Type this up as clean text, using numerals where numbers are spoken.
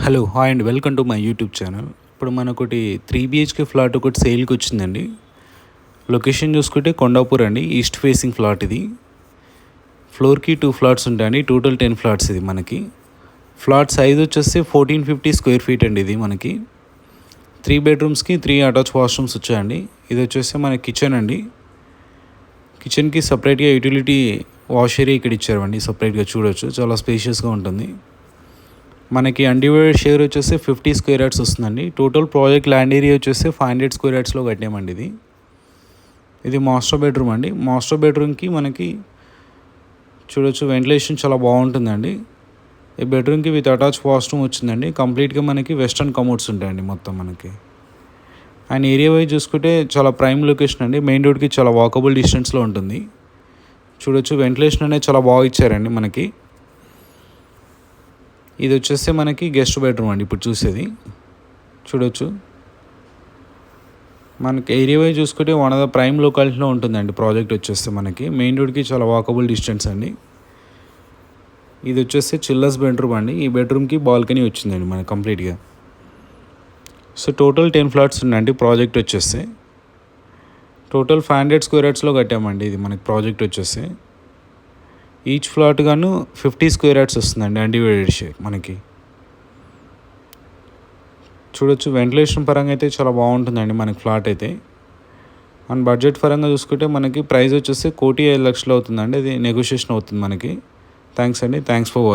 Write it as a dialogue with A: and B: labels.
A: Hello hi and welcome to my YouTube channel. ఇప్పుడు మనకొకటి 3 BHK flat ఒకటి సేల్కి వచ్చిందండి. లొకేషన్ చూసుకుంటే కొండాపూర్ అండి, ఈస్ట్ ఫేసింగ్ ఫ్లాట్ ఇది. ఫ్లోర్కి 2 ఫ్లాట్స్ ఉంటాయండి, టోటల్ 10 ఫ్లాట్స్ ఇది మనకి. ఫ్లాట్ సైజ్ వచ్చేసి 1450 స్క్వేర్ ఫీట్ అండి. ఇది మనకి 3 బెడ్రూమ్స్కి 3 అటాచ్ వాష్రూమ్స్ వచ్చాయండి. ఇది వచ్చేసి మన కిచెన్ అండి. కిచెన్కి సపరేట్గా యూటిలిటీ వాష్ ఏరియా ఇక్కడ ఇచ్చారండి, సపరేట్గా చూడొచ్చు, చాలా స్పేషియస్గా ఉంటుంది. మనకి అన్డివైడెడ్ షేర్ వచ్చేసి 50 స్క్వేర్ యార్డ్స్ వస్తుందండి. టోటల్ ప్రాజెక్ట్ ల్యాండ్ ఏరియా వచ్చేసి 500 స్క్వేర్ యార్డ్స్లో కట్టామండి. ఇది మాస్టర్ బెడ్రూమ్ అండి. మాస్టర్ బెడ్రూమ్కి మనకి చూడొచ్చు, వెంటిలేషన్ చాలా బాగుంటుందండి. ఈ బెడ్రూమ్కి విత్ అటాచ్ వాష్రూమ్ వచ్చిందండి. కంప్లీట్గా మనకి వెస్టర్న్ కమోడ్స్ ఉంటాయండి మొత్తం మనకి. అండ్ ఏరియా వైజ్ చూసుకుంటే చాలా ప్రైమ్ లొకేషన్ అండి. మెయిన్ రోడ్కి చాలా వాకబుల్ డిస్టెన్స్లో ఉంటుంది. చూడొచ్చు, వెంటిలేషన్ అనేది చాలా బాగా ఇచ్చారండి మనకి. ఇది వచ్చేస్తే మనకి గెస్ట్ బెడ్రూమ్ అండి. ఇప్పుడు చూసేది చూడొచ్చు, మనకి ఏరియా వైజ్ చూసుకుంటే వన్ ఆఫ్ ద ప్రైమ్ లొకాలిటీలో ఉంటుందండి ప్రాజెక్ట్ వచ్చేస్తే మనకి. మెయిన్ రోడ్కి చాలా వాకబుల్ డిస్టెన్స్ అండి. ఇది వచ్చేస్తే చిల్డ్రన్స్ బెడ్రూమ్ అండి. ఈ బెడ్రూమ్కి బాల్కనీ వచ్చిందండి మనకి కంప్లీట్గా. సో టోటల్ 10 ఫ్లాట్స్ ఉన్నాయండి ప్రాజెక్ట్ వచ్చేస్తే. టోటల్ 500 స్క్వేర్ యార్డ్స్లో కట్టామండి ఇది మనకి ప్రాజెక్ట్ వచ్చేసి. ఈచ్ ఫ్లాట్ గాను 50 స్క్వేర్ యార్డ్స్ వస్తుందండి అన్డివైడెడ్ షేర్ మనకి. చూడొచ్చు, వెంటిలేషన్ పరంగా అయితే చాలా బాగుంటుందండి మనకి ఫ్లాట్ అయితే. అండ్ బడ్జెట్ పరంగా చూసుకుంటే మనకి ప్రైస్ వచ్చేసి 1,05,00,000 అవుతుందండి. అది నెగోషియేషన్ అవుతుంది మనకి. థ్యాంక్స్ అండి, థ్యాంక్స్ ఫర్ వాచింగ్.